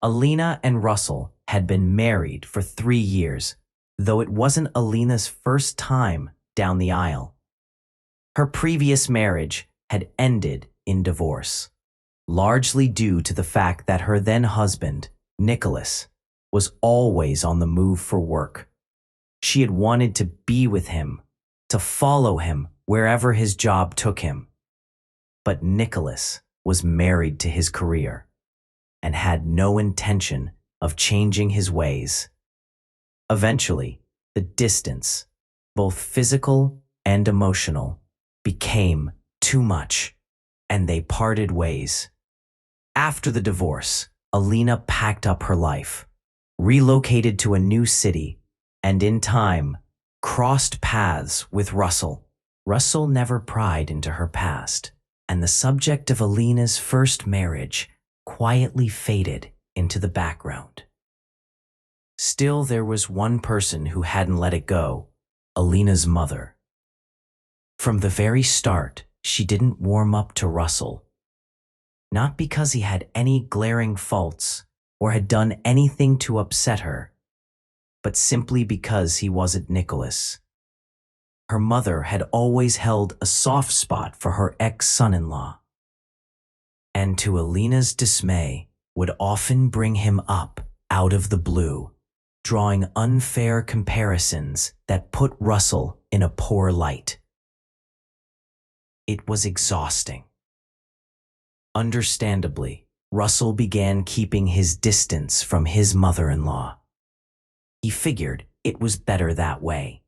Alina and Russell had been married for 3 years, though it wasn't Alina's first time down the aisle. Her previous marriage had ended in divorce, largely due to the fact that her then husband, Nicholas, was always on the move for work. She had wanted to be with him, to follow him wherever his job took him. But Nicholas was married to his career and had no intention of changing his ways. Eventually, the distance, both physical and emotional, became too much, and they parted ways. After the divorce, Alina packed up her life, relocated to a new city, and in time, crossed paths with Russell. Russell never pried into her past, and the subject of Alina's first marriage quietly faded into the background. Still, there was one person who hadn't let it go, Alina's mother. From the very start, she didn't warm up to Russell. Not because he had any glaring faults or had done anything to upset her, but simply because he wasn't Nicholas. Her mother had always held a soft spot for her ex-son-in-law, and to Alina's dismay, would often bring him up out of the blue, drawing unfair comparisons that put Russell in a poor light. It was exhausting. Understandably, Russell began keeping his distance from his mother-in-law. He figured it was better that way.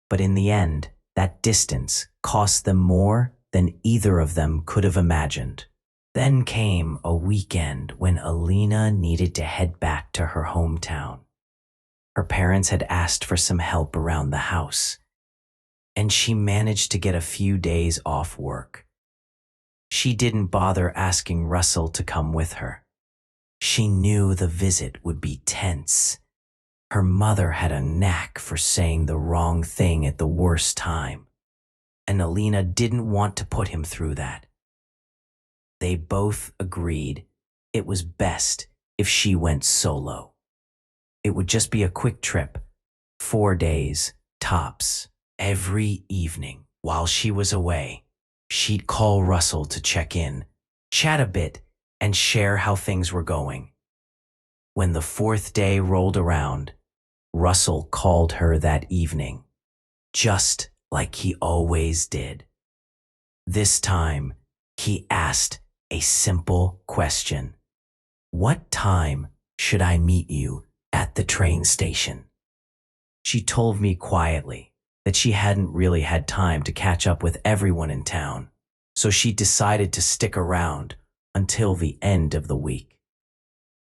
But in the end, that distance cost them more than either of them could have imagined. Then came a weekend when Alina needed to head back to her hometown. Her parents had asked for some help around the house, and she managed to get a few days off work. She didn't bother asking Russell to come with her. She knew the visit would be tense. Her mother had a knack for saying the wrong thing at the worst time, and Alina didn't want to put him through that. They both agreed it was best if she went solo. It would just be a quick trip, 4 days, tops. Every evening while she was away, she'd call Russell to check in, chat a bit, and share how things were going. When the 4th day rolled around, Russell called her that evening, just like he always did. This time, he asked a simple question. What time should I meet you at the train station? She told me quietly that she hadn't really had time to catch up with everyone in town, so she decided to stick around until the end of the week.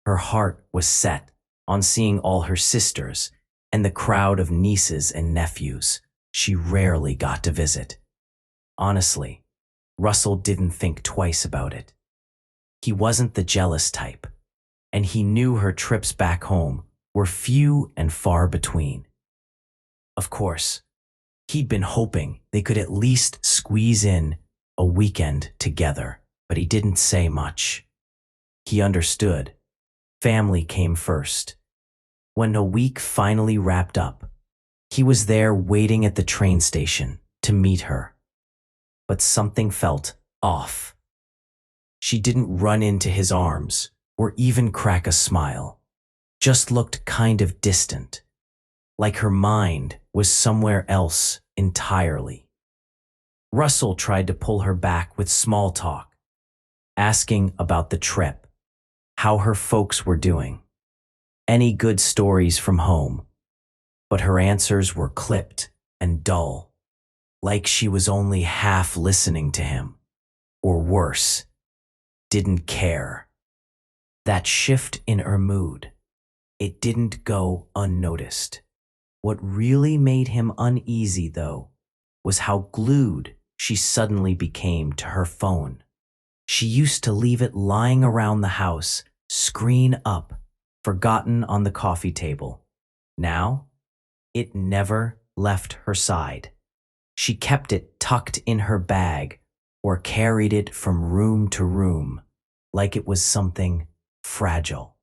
Her heart was set on seeing all her sisters and the crowd of nieces and nephews she rarely got to visit. Honestly, Russell didn't think twice about it. He wasn't the jealous type, and he knew her trips back home were few and far between. Of course, he'd been hoping they could at least squeeze in a weekend together, but he didn't say much. He understood. Family came first. When the week finally wrapped up, he was there waiting at the train station to meet her. But something felt off. She didn't run into his arms or even crack a smile, just looked kind of distant, like her mind was somewhere else entirely. Russell tried to pull her back with small talk, asking about the trip, how her folks were doing, any good stories from home, but her answers were clipped and dull, like she was only half listening to him, or worse, didn't care. That shift in her mood, it didn't go unnoticed. What really made him uneasy, though, was how glued she suddenly became to her phone. She used to leave it lying around the house, screen up, forgotten on the coffee table. Now, it never left her side. She kept it tucked in her bag or carried it from room to room, like it was something fragile.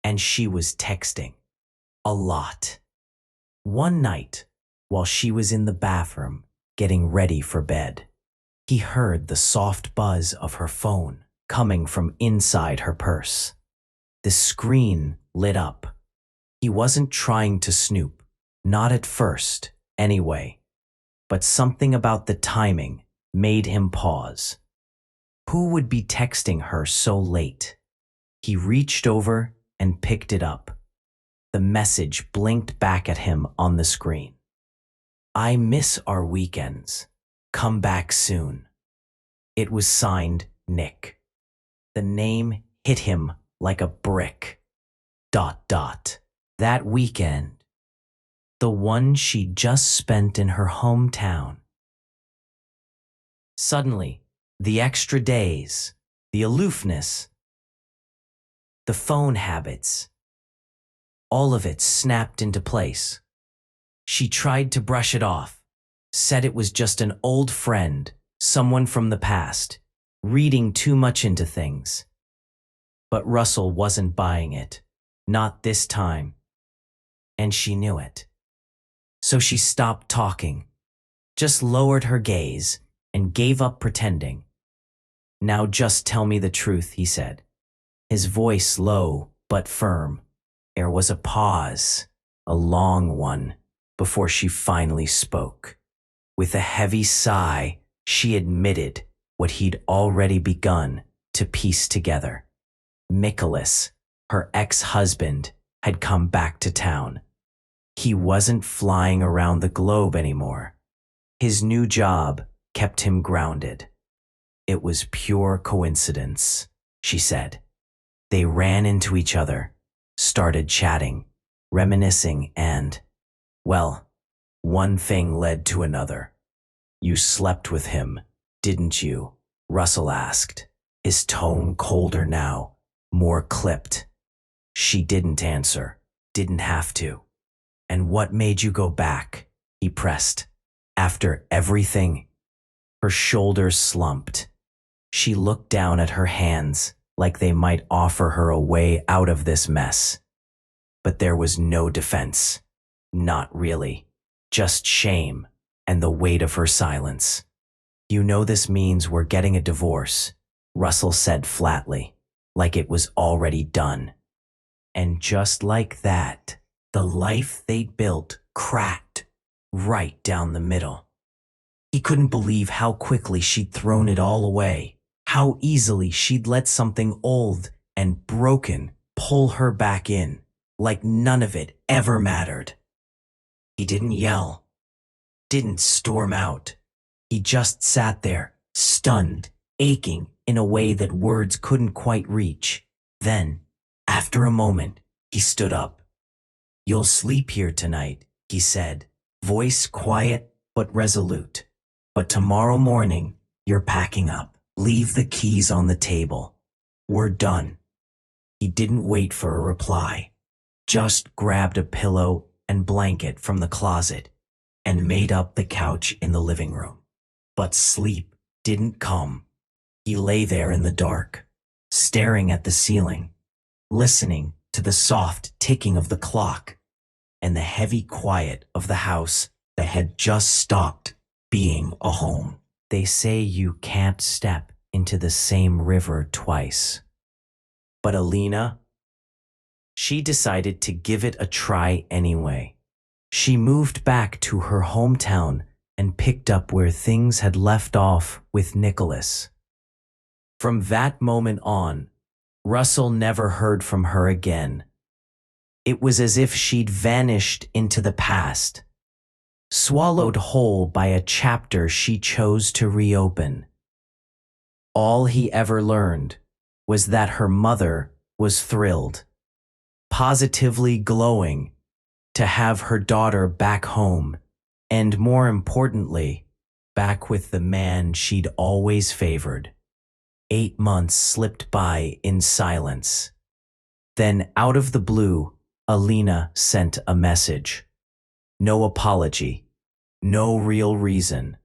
and she was texting. A lot. One night, while she was in the bathroom getting ready for bed, he heard the soft buzz of her phone coming from inside her purse. The screen lit up. He wasn't trying to snoop, not at first, anyway, but something about the timing made him pause. Who would be texting her so late? He reached over and picked it up. The message blinked back at him on the screen. I miss our weekends. Come back soon. It was signed Nick. The name hit him like a brick. ... That weekend. The one she'd just spent in her hometown. Suddenly, the extra days, the aloofness, the phone habits, all of it snapped into place. She tried to brush it off, said it was just an old friend, someone from the past, reading too much into things. But Russell wasn't buying it, not this time, and she knew it. So she stopped talking, just lowered her gaze, and gave up pretending. Now just tell me the truth, he said, his voice low but firm. There was a pause, a long one, before she finally spoke. With a heavy sigh, she admitted what he'd already begun to piece together. Nicholas, her ex-husband, had come back to town. He wasn't flying around the globe anymore. His new job kept him grounded. It was pure coincidence, she said. They ran into each other, started chatting, reminiscing, and, well, one thing led to another. You slept with him, didn't you? Russell asked, his tone colder now, more clipped. She didn't answer, didn't have to. And what made you go back? He pressed. After everything? Her shoulders slumped. She looked down at her hands like they might offer her a way out of this mess. But there was no defense. Not really. Just shame and the weight of her silence. You know this means we're getting a divorce, Russell said flatly, like it was already done. And just like that, the life they'd built cracked right down the middle. He couldn't believe how quickly she'd thrown it all away, how easily she'd let something old and broken pull her back in, like none of it ever mattered. He didn't yell, didn't storm out. He just sat there, stunned, aching in a way that words couldn't quite reach. Then, after a moment, he stood up. You'll sleep here tonight, he said, voice quiet but resolute. But tomorrow morning, you're packing up. Leave the keys on the table. We're done. He didn't wait for a reply, just grabbed a pillow and blanket from the closet and made up the couch in the living room. But sleep didn't come. He lay there in the dark, staring at the ceiling, listening to the soft ticking of the clock and the heavy quiet of the house that had just stopped being a home. They say you can't step into the same river twice. But Alina, she decided to give it a try anyway. She moved back to her hometown and picked up where things had left off with Nicholas. From that moment on, Russell never heard from her again. It was as if she'd vanished into the past, swallowed whole by a chapter she chose to reopen. All he ever learned was that her mother was thrilled, positively glowing, to have her daughter back home, and more importantly, back with the man she'd always favored. 8 months slipped by in silence. Then, out of the blue, Alina sent a message. No apology, no real reason,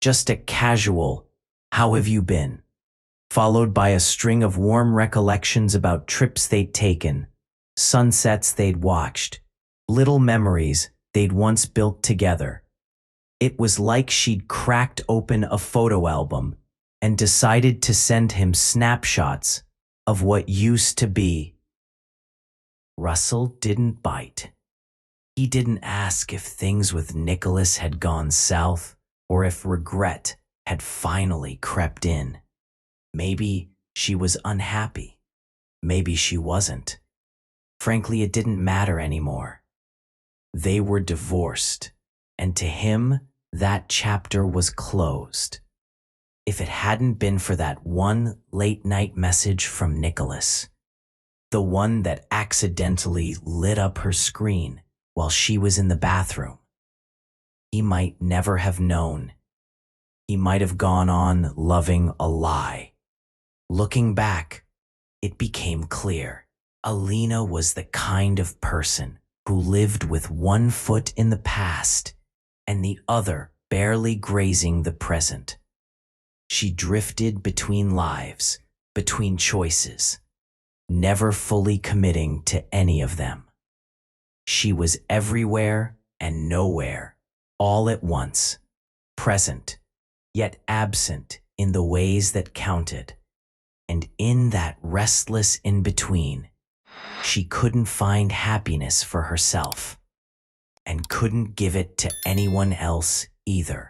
just a casual, "How have you been?" followed by a string of warm recollections about trips they'd taken, sunsets they'd watched, little memories they'd once built together. It was like she'd cracked open a photo album and decided to send him snapshots of what used to be. Russell didn't bite. He didn't ask if things with Nicholas had gone south or if regret had finally crept in. Maybe she was unhappy. Maybe she wasn't. Frankly, it didn't matter anymore. They were divorced, and to him, that chapter was closed. If it hadn't been for that one late-night message from Nicholas, the one that accidentally lit up her screen while she was in the bathroom, he might never have known. He might have gone on loving a lie. Looking back, it became clear. Alina was the kind of person who lived with one foot in the past and the other barely grazing the present. She drifted between lives, between choices, never fully committing to any of them. She was everywhere and nowhere, all at once, present, yet absent in the ways that counted. And in that restless in-between, she couldn't find happiness for herself and couldn't give it to anyone else either.